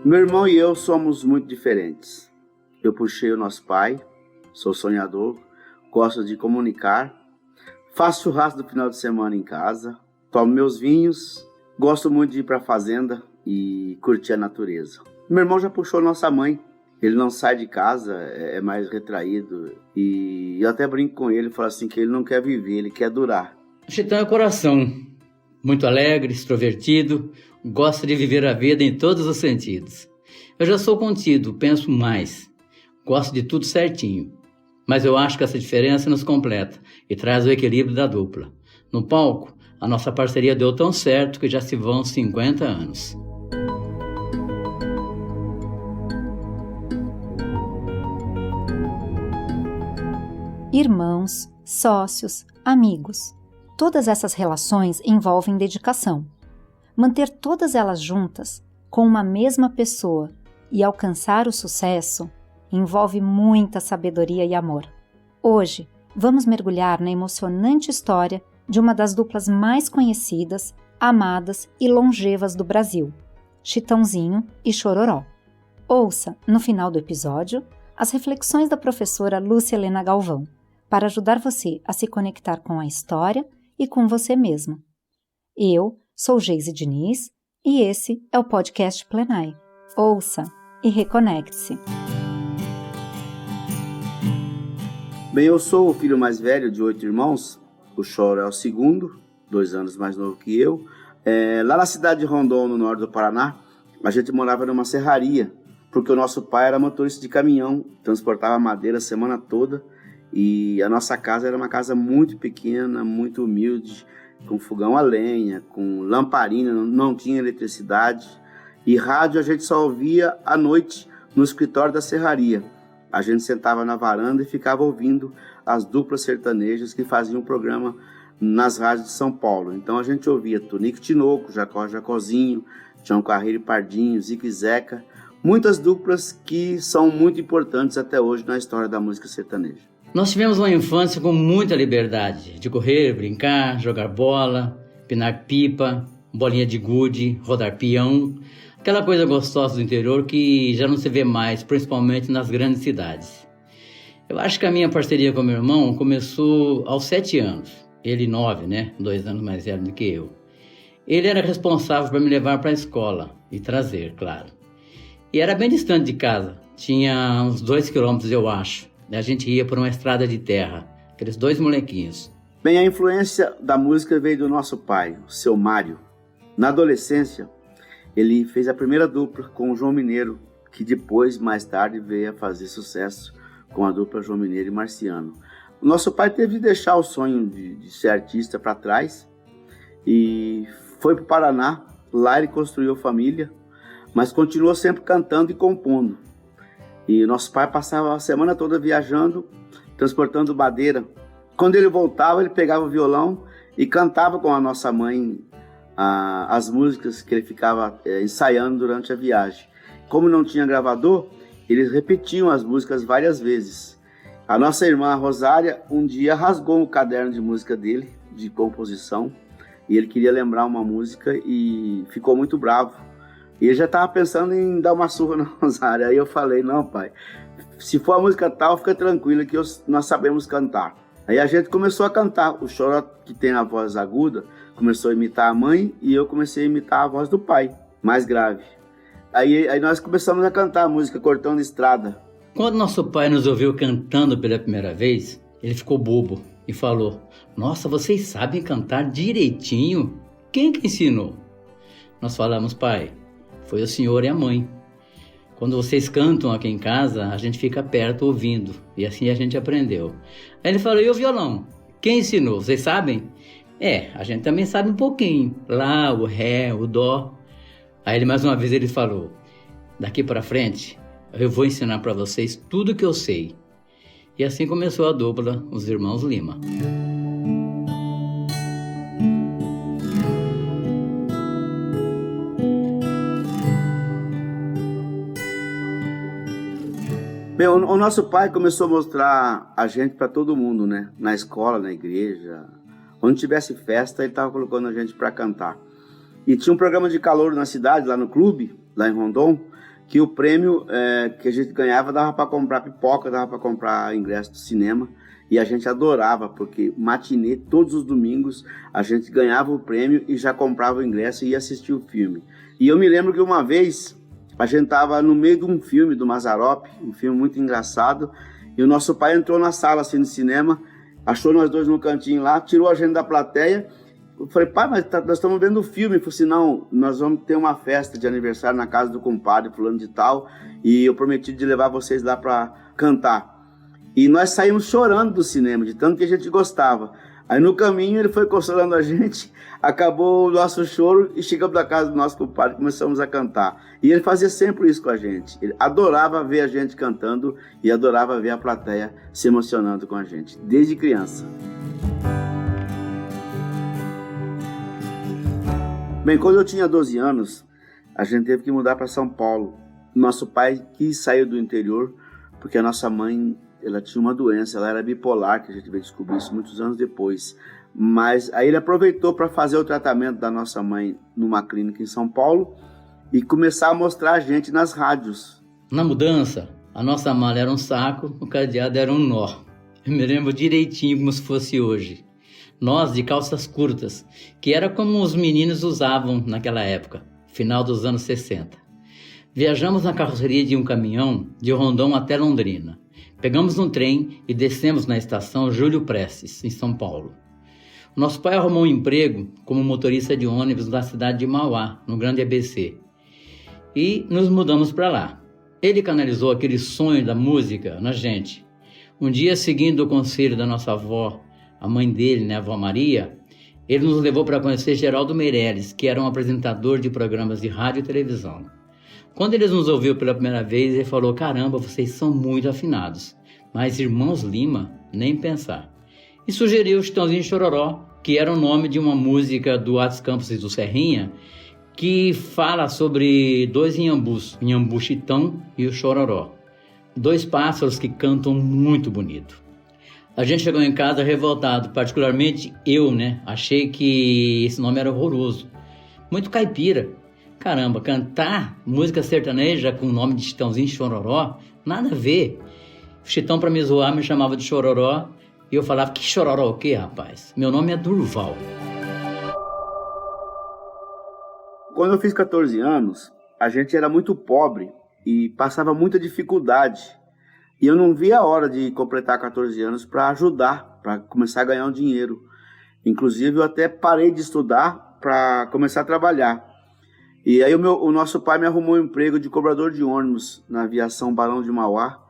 Meu irmão e eu somos muito diferentes. Eu puxei o nosso pai, sou sonhador, gosto de comunicar, faço churrasco do final de semana em casa, tomo meus vinhos, gosto muito de ir para a fazenda e curtir a natureza. Meu irmão já puxou nossa mãe, ele não sai de casa, é mais retraído e eu até brinco com ele, falo assim que ele não quer viver, ele quer durar. Chitão é coração, muito alegre, extrovertido, gosta de viver a vida em todos os sentidos. Eu já sou contido, penso mais, gosto de tudo certinho. Mas eu acho que essa diferença nos completa e traz o equilíbrio da dupla. No palco, a nossa parceria deu tão certo que já se vão 50 anos. Irmãos, sócios, amigos. Todas essas relações envolvem dedicação. Manter todas elas juntas, com uma mesma pessoa, e alcançar o sucesso, envolve muita sabedoria e amor. Hoje, vamos mergulhar na emocionante história de uma das duplas mais conhecidas, amadas e longevas do Brasil, Chitãozinho e Chororó. Ouça, no final do episódio, as reflexões da professora Lúcia Helena Galvão, para ajudar você a se conectar com a história e com você mesma. Eu sou Geise Diniz e esse é o podcast Plenai. Ouça e reconecte-se. Bem, eu sou o filho mais velho de 8 irmãos, o Choro é o segundo, 2 anos mais novo que eu. Lá na cidade de Rondon, no norte do Paraná, a gente morava numa serraria, porque o nosso pai era motorista de caminhão, transportava madeira a semana toda, e a nossa casa era uma casa muito pequena, muito humilde, com fogão a lenha, com lamparina, não tinha eletricidade, e rádio a gente só ouvia à noite no escritório da serraria. A gente sentava na varanda e ficava ouvindo as duplas sertanejas que faziam um programa nas rádios de São Paulo. Então a gente ouvia Tonico Tinoco, Jacó Jacozinho, Tião Carreiro e Pardinho, Zico e Zeca, muitas duplas que são muito importantes até hoje na história da música sertaneja. Nós tivemos uma infância com muita liberdade, de correr, brincar, jogar bola, pinar pipa, bolinha de gude, rodar peão, aquela coisa gostosa do interior que já não se vê mais, principalmente nas grandes cidades. Eu acho que a minha parceria com meu irmão começou aos 7 anos, ele 9, né? 2 anos mais velho do que eu. Ele era responsável por me levar para a escola e trazer, claro. E era bem distante de casa, tinha uns 2 quilômetros, eu acho. A gente ia por uma estrada de terra, aqueles 2 molequinhos. Bem, a influência da música veio do nosso pai, o seu Mário. Na adolescência, ele fez a primeira dupla com o João Mineiro, que depois, mais tarde, veio a fazer sucesso com a dupla João Mineiro e Marciano. O nosso pai teve de deixar o sonho de ser artista para trás e foi para o Paraná. Lá ele construiu a família, mas continuou sempre cantando e compondo. E nosso pai passava a semana toda viajando, transportando madeira. Quando ele voltava, ele pegava o violão e cantava com a nossa mãe as músicas que ele ficava ensaiando durante a viagem. Como não tinha gravador, eles repetiam as músicas várias vezes. A nossa irmã Rosária um dia rasgou o caderno de música dele, de composição, e ele queria lembrar uma música e ficou muito bravo. E ele já estava pensando em dar uma surra na Rosária. Aí eu falei, não pai, se for a música tal, fica tranquila que nós sabemos cantar. Aí a gente começou a cantar. O Choró, que tem a voz aguda, começou a imitar a mãe e eu comecei a imitar a voz do pai, mais grave. Aí nós começamos a cantar a música Cortando Estrada. Quando nosso pai nos ouviu cantando pela primeira vez, ele ficou bobo e falou, nossa, vocês sabem cantar direitinho? Quem que ensinou? Nós falamos, pai, foi o senhor e a mãe. Quando vocês cantam aqui em casa, a gente fica perto ouvindo. E assim a gente aprendeu. Aí ele falou, e o violão? Quem ensinou? Vocês sabem? A gente também sabe um pouquinho. Lá, o ré, o dó. Aí mais uma vez ele falou, daqui para frente, eu vou ensinar para vocês tudo que eu sei. E assim começou a dupla, os irmãos Lima. Bem, o nosso pai começou a mostrar a gente para todo mundo, né? Na escola, na igreja, onde tivesse festa, ele estava colocando a gente para cantar. E tinha um programa de calouro na cidade, lá no clube, lá em Rondon, que o prêmio que a gente ganhava dava para comprar pipoca, dava para comprar ingresso do cinema, e a gente adorava, porque matinê, todos os domingos, a gente ganhava o prêmio e já comprava o ingresso e ia assistir o filme. E eu me lembro que uma vez a gente estava no meio de um filme do Mazzaropi, um filme muito engraçado, e o nosso pai entrou na sala assim, de cinema, achou nós dois no cantinho lá, tirou a gente da plateia. Eu falei, pai, mas nós estamos vendo o filme. Ele falou assim, não, nós vamos ter uma festa de aniversário na casa do compadre fulano de tal, e eu prometi de levar vocês lá para cantar. E nós saímos chorando do cinema, de tanto que a gente gostava. Aí no caminho ele foi consolando a gente, acabou o nosso choro e chegamos da casa do nosso compadre e começamos a cantar. E ele fazia sempre isso com a gente. Ele adorava ver a gente cantando e adorava ver a plateia se emocionando com a gente, desde criança. Bem, quando eu tinha 12 anos, a gente teve que mudar para São Paulo. Nosso pai quis sair do interior porque a nossa mãe, ela tinha uma doença, ela era bipolar, que a gente veio descobrir isso muitos anos depois. Mas aí ele aproveitou para fazer o tratamento da nossa mãe numa clínica em São Paulo e começar a mostrar a gente nas rádios. Na mudança, a nossa mala era um saco, o cadeado era um nó. Eu me lembro direitinho como se fosse hoje. Nós de calças curtas, que era como os meninos usavam naquela época, final dos anos 60. Viajamos na carroceria de um caminhão de Rondon até Londrina. Pegamos um trem e descemos na estação Júlio Prestes, em São Paulo. Nosso pai arrumou um emprego como motorista de ônibus na cidade de Mauá, no Grande ABC. E nos mudamos para lá. Ele canalizou aquele sonho da música na gente. Um dia, seguindo o conselho da nossa avó, a mãe dele, a avó Maria, ele nos levou para conhecer Geraldo Meirelles, que era um apresentador de programas de rádio e televisão. Quando ele nos ouviu pela primeira vez, ele falou, caramba, vocês são muito afinados, mas Irmãos Lima, nem pensar. E sugeriu o Chitãozinho Chororó, que era o nome de uma música do Atos Campos e do Serrinha, que fala sobre dois inhambus, o inhambu Chitão e o Chororó. Dois pássaros que cantam muito bonito. A gente chegou em casa revoltado, particularmente eu, achei que esse nome era horroroso, muito caipira. Caramba, cantar música sertaneja com o nome de Chitãozinho Chororó, nada a ver. O Chitão, para me zoar, me chamava de Chororó, e eu falava, que Chororó o quê, rapaz? Meu nome é Durval. Quando eu fiz 14 anos, a gente era muito pobre e passava muita dificuldade. E eu não via a hora de completar 14 anos para ajudar, para começar a ganhar um dinheiro. Inclusive, eu até parei de estudar para começar a trabalhar. E aí o nosso pai me arrumou um emprego de cobrador de ônibus na aviação Barão de Mauá.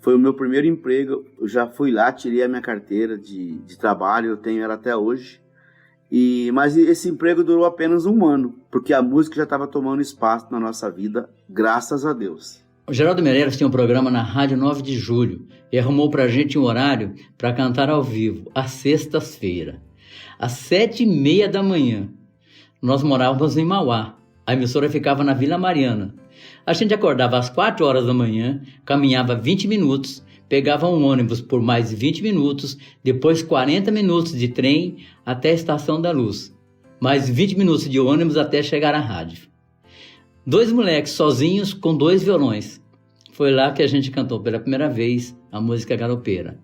Foi o meu primeiro emprego. Eu já fui lá, tirei a minha carteira de trabalho, eu tenho ela até hoje. Mas esse emprego durou apenas 1 ano, porque a música já estava tomando espaço na nossa vida, graças a Deus. O Geraldo Meirelles tinha um programa na Rádio 9 de Julho e arrumou pra gente um horário para cantar ao vivo, às sextas-feiras, às 7h30 da manhã. Nós morávamos em Mauá, a emissora ficava na Vila Mariana. A gente acordava às 4 horas da manhã, caminhava 20 minutos, pegava um ônibus por mais 20 minutos, depois 40 minutos de trem até a Estação da Luz, mais 20 minutos de ônibus até chegar à rádio. 2 moleques sozinhos com 2 violões. Foi lá que a gente cantou pela primeira vez a música Garopeira.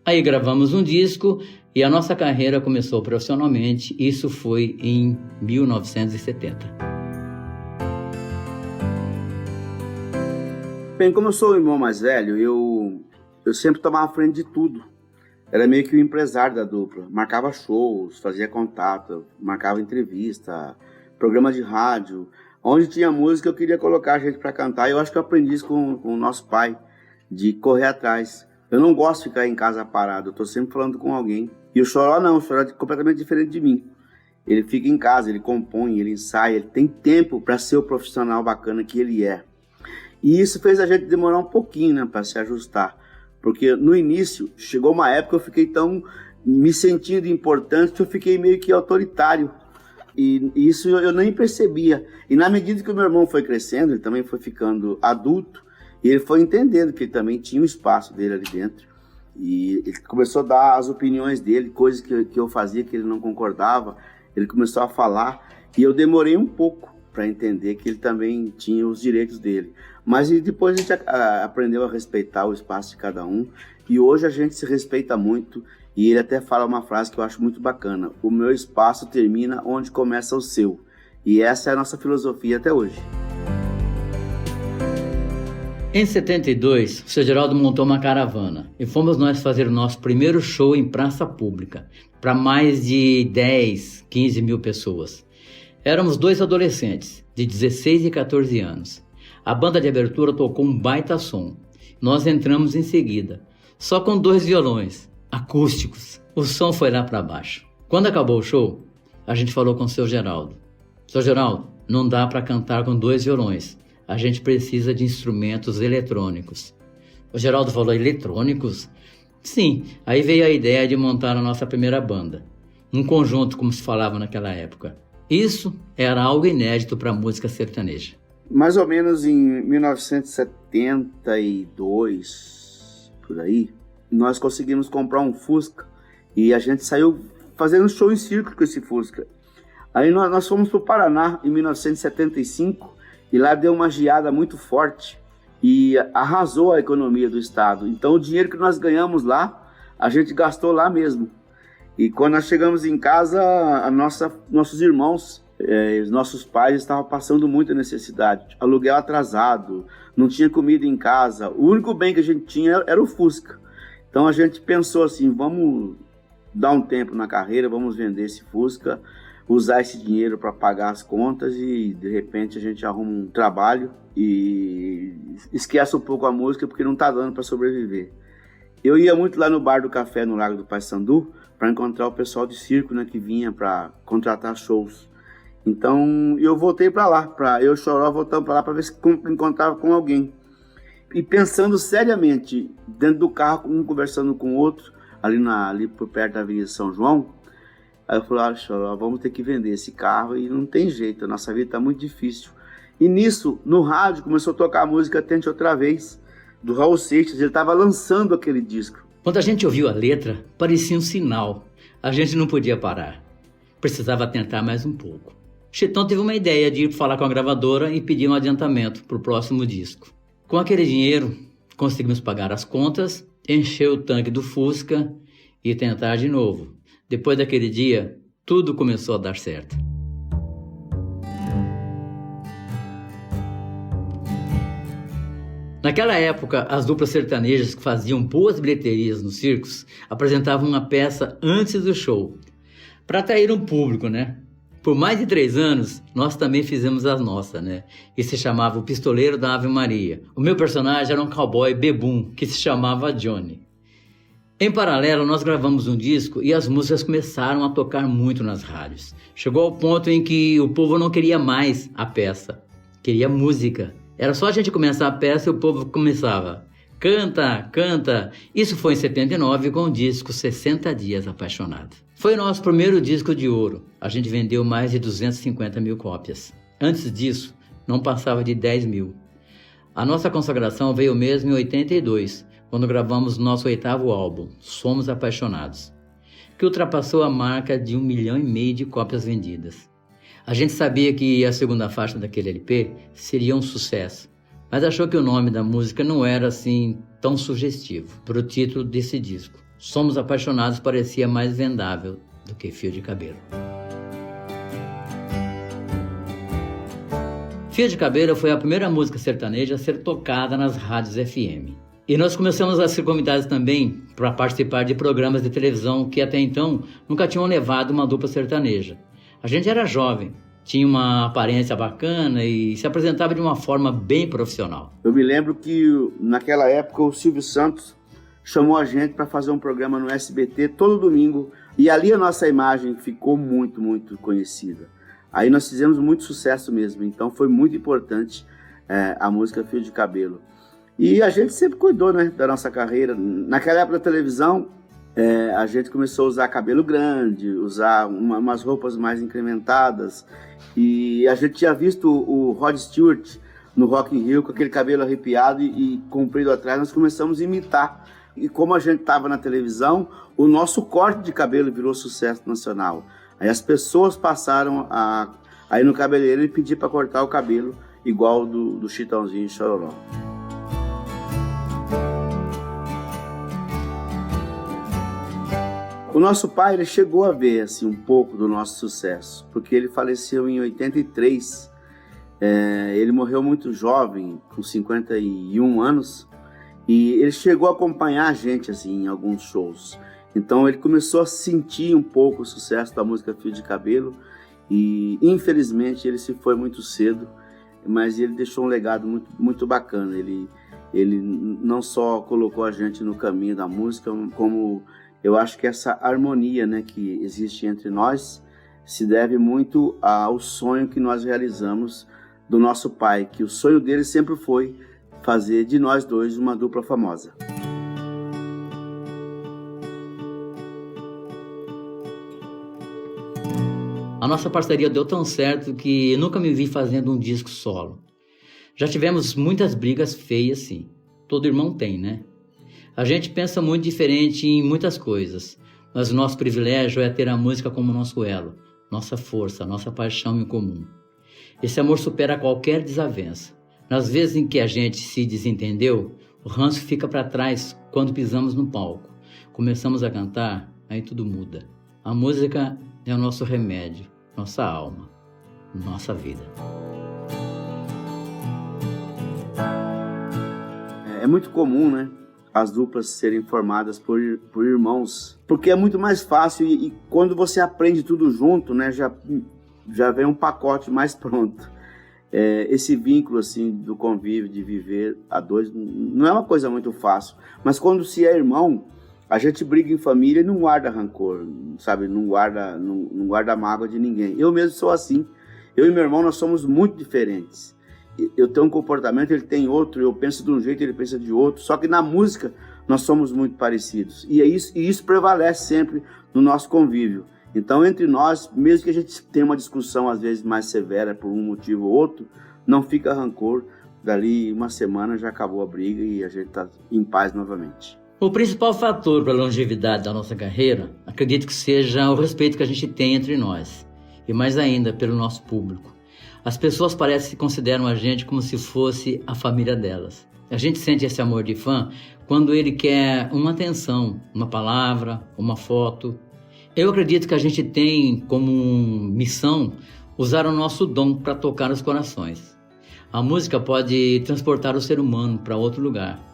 Aí gravamos um disco e a nossa carreira começou profissionalmente. Isso foi em 1970. Bem, como eu sou o irmão mais velho, eu sempre tomava a frente de tudo. Era meio que o empresário da dupla. Marcava shows, fazia contato, marcava entrevista, programa de rádio. Onde tinha música, eu queria colocar a gente para cantar. Eu acho que eu aprendi isso com o nosso pai, de correr atrás. Eu não gosto de ficar em casa parado, eu estou sempre falando com alguém. E o Choró não, o Choró é completamente diferente de mim. Ele fica em casa, ele compõe, ele ensaia, ele tem tempo para ser o profissional bacana que ele é. E isso fez a gente demorar um pouquinho, para se ajustar. Porque no início, chegou uma época que eu fiquei tão me sentindo importante que eu fiquei meio que autoritário. E isso eu nem percebia. E na medida que o meu irmão foi crescendo, ele também foi ficando adulto, e ele foi entendendo que ele também tinha um espaço dele ali dentro. E ele começou a dar as opiniões dele, coisas que eu fazia que ele não concordava. Ele começou a falar, e eu demorei um pouco para entender que ele também tinha os direitos dele. Mas e depois a gente aprendeu a respeitar o espaço de cada um, e hoje a gente se respeita muito, e ele até fala uma frase que eu acho muito bacana: o meu espaço termina onde começa o seu. E essa é a nossa filosofia até hoje. Em 72, o seu Geraldo montou uma caravana e fomos nós fazer o nosso primeiro show em praça pública, para mais de 10, 15 mil pessoas. Éramos 2 adolescentes, de 16 e 14 anos. A banda de abertura tocou um baita som. Nós entramos em seguida, só com 2 violões, acústicos. O som foi lá para baixo. Quando acabou o show, a gente falou com o seu Geraldo. Seu Geraldo, não dá para cantar com 2 violões. A gente precisa de instrumentos eletrônicos. O Geraldo falou: eletrônicos? Sim, aí veio a ideia de montar a nossa primeira banda. Um conjunto, como se falava naquela época. Isso era algo inédito para a música sertaneja. Mais ou menos em 1972, por aí, nós conseguimos comprar um Fusca e a gente saiu fazendo show em circo com esse Fusca. Aí nós fomos para o Paraná em 1975 e lá deu uma geada muito forte e arrasou a economia do estado. Então o dinheiro que nós ganhamos lá, a gente gastou lá mesmo. E quando nós chegamos em casa, nossos irmãos, os nossos pais estavam passando muita necessidade. Aluguel atrasado, não tinha comida em casa. O único bem que a gente tinha era o Fusca. Então a gente pensou assim: vamos dar um tempo na carreira, vamos vender esse Fusca, usar esse dinheiro para pagar as contas e de repente a gente arruma um trabalho e esquece um pouco a música porque não está dando para sobreviver. Eu ia muito lá no Bar do Café, no Lago do Paissandu, para encontrar o pessoal de circo, né, que vinha para contratar shows. Então eu voltei para lá, eu e o Choró voltamos para lá para ver se encontrava com alguém. E pensando seriamente, dentro do carro, um conversando com o outro, ali por perto da Avenida São João. Aí eu falei: Choró, vamos ter que vender esse carro e não tem jeito, a nossa vida está muito difícil. E nisso, no rádio, começou a tocar a música Tente Outra Vez, do Raul Seixas. Ele estava lançando aquele disco. Quando a gente ouviu a letra, parecia um sinal. A gente não podia parar. Precisava tentar mais um pouco. Chitão teve uma ideia de ir falar com a gravadora e pedir um adiantamento para o próximo disco. Com aquele dinheiro, conseguimos pagar as contas, encher o tanque do Fusca e tentar de novo. Depois daquele dia, tudo começou a dar certo. Naquela época, as duplas sertanejas que faziam boas bilheterias nos circos apresentavam uma peça antes do show, para atrair um público, né? Por mais de 3 anos, nós também fizemos as nossas, né? E se chamava O Pistoleiro da Ave Maria. O meu personagem era um cowboy bebum, que se chamava Johnny. Em paralelo, nós gravamos um disco e as músicas começaram a tocar muito nas rádios. Chegou ao ponto em que o povo não queria mais a peça, queria música. Era só a gente começar a peça e o povo começava: canta, canta. Isso foi em 79 com o disco 60 Dias Apaixonado. Foi o nosso primeiro disco de ouro. A gente vendeu mais de 250 mil cópias. Antes disso, não passava de 10 mil. A nossa consagração veio mesmo em 82, quando gravamos nosso 8º álbum, Somos Apaixonados, que ultrapassou a marca de 1,5 milhão de cópias vendidas. A gente sabia que a segunda faixa daquele LP seria um sucesso, mas achou que o nome da música não era assim tão sugestivo para o título desse disco. Somos Apaixonados parecia mais vendável do que Fio de Cabelo. Fio de Cabelo foi a primeira música sertaneja a ser tocada nas rádios FM. E nós começamos a ser convidados também para participar de programas de televisão que até então nunca tinham levado uma dupla sertaneja. A gente era jovem, tinha uma aparência bacana e se apresentava de uma forma bem profissional. Eu me lembro que naquela época o Silvio Santos chamou a gente para fazer um programa no SBT todo domingo e ali a nossa imagem ficou muito, muito conhecida. Aí nós fizemos muito sucesso mesmo, então foi muito importante a música Fio de Cabelo. E a gente sempre cuidou, né, da nossa carreira. Naquela época da televisão, a gente começou a usar cabelo grande, usar umas roupas mais incrementadas. E a gente tinha visto o Rod Stewart no Rock in Rio com aquele cabelo arrepiado e comprido atrás. Nós começamos a imitar. E como a gente estava na televisão, o nosso corte de cabelo virou sucesso nacional. Aí as pessoas passaram a Aí no cabeleireiro ele pediu para cortar o cabelo igual do Chitãozinho e Chororó. O nosso pai, ele chegou a ver assim, um pouco do nosso sucesso, porque ele faleceu em 83, ele morreu muito jovem, com 51 anos, e ele chegou a acompanhar a gente assim, em alguns shows. Então ele começou a sentir um pouco o sucesso da música Fio de Cabelo, e infelizmente ele se foi muito cedo, mas ele deixou um legado muito, muito bacana. Ele não só colocou a gente no caminho da música, como eu acho que essa harmonia, né, que existe entre nós se deve muito ao sonho que nós realizamos do nosso pai, que o sonho dele sempre foi fazer de nós dois uma dupla famosa. A nossa parceria deu tão certo que nunca me vi fazendo um disco solo. Já tivemos muitas brigas feias, sim. Todo irmão tem, né? A gente pensa muito diferente em muitas coisas, mas o nosso privilégio é ter a música como nosso elo, nossa força, nossa paixão em comum. Esse amor supera qualquer desavença. Nas vezes em que a gente se desentendeu, o ranço fica para trás quando pisamos no palco. Começamos a cantar, aí tudo muda. A música é o nosso remédio, nossa alma, nossa vida. É muito comum, né, as duplas serem formadas por irmãos, porque é muito mais fácil e quando você aprende tudo junto, né, já vem um pacote mais pronto. Esse vínculo assim do convívio, de viver a dois, não é uma coisa muito fácil, mas quando se é irmão, a gente briga em família e não guarda rancor, sabe? Não guarda mágoa de ninguém. Eu mesmo sou assim. Eu e meu irmão, nós somos muito diferentes. Eu tenho um comportamento, ele tem outro. Eu penso de um jeito, ele pensa de outro. Só que na música, nós somos muito parecidos. E isso prevalece sempre no nosso convívio. Então, entre nós, mesmo que a gente tenha uma discussão, às vezes, mais severa por um motivo ou outro, não fica rancor. Dali uma semana já acabou a briga e a gente está em paz novamente. O principal fator para a longevidade da nossa carreira, acredito que seja o respeito que a gente tem entre nós, e mais ainda pelo nosso público. As pessoas parecem que consideram a gente como se fosse a família delas. A gente sente esse amor de fã quando ele quer uma atenção, uma palavra, uma foto. Eu acredito que a gente tem como missão usar o nosso dom para tocar os corações. A música pode transportar o ser humano para outro lugar,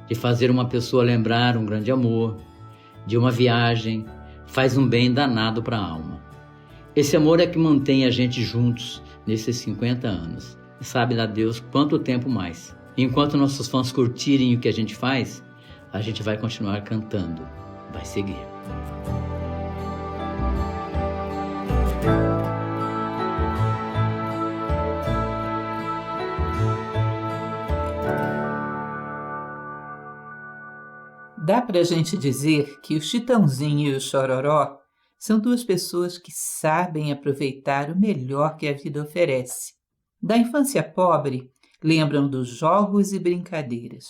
de fazer uma pessoa lembrar um grande amor, de uma viagem, faz um bem danado para a alma. Esse amor é que mantém a gente juntos nesses 50 anos. E sabe lá Deus quanto tempo mais. E enquanto nossos fãs curtirem o que a gente faz, a gente vai continuar cantando, vai seguir. Dá pra gente dizer que o Chitãozinho e o Chororó são duas pessoas que sabem aproveitar o melhor que a vida oferece. Da infância pobre, lembram dos jogos e brincadeiras.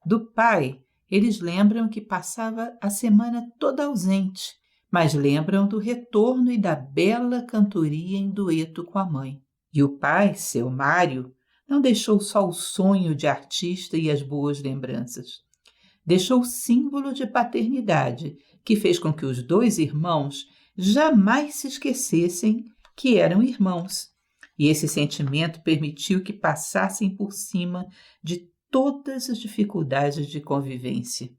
Do pai, eles lembram que passava a semana toda ausente, mas lembram do retorno e da bela cantoria em dueto com a mãe. E o pai, seu Mário, não deixou só o sonho de artista e as boas lembranças. Deixou símbolo de paternidade, que fez com que os dois irmãos jamais se esquecessem que eram irmãos. E esse sentimento permitiu que passassem por cima de todas as dificuldades de convivência.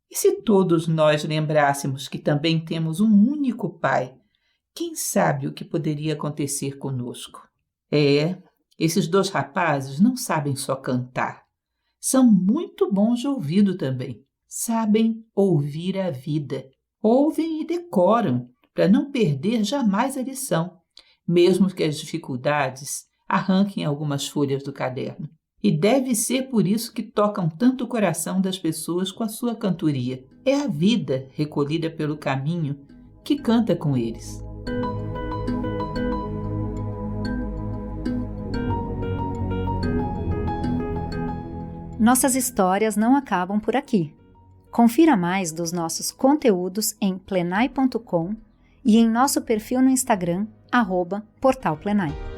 E se todos nós lembrássemos que também temos um único pai, quem sabe o que poderia acontecer conosco? Esses dois rapazes não sabem só cantar. São muito bons de ouvido também. Sabem ouvir a vida. Ouvem e decoram, para não perder jamais a lição, mesmo que as dificuldades arranquem algumas folhas do caderno. E deve ser por isso que tocam tanto o coração das pessoas com a sua cantoria. É a vida recolhida pelo caminho que canta com eles. Nossas histórias não acabam por aqui. Confira mais dos nossos conteúdos em plenai.com e em nosso perfil no Instagram, @portalplenai.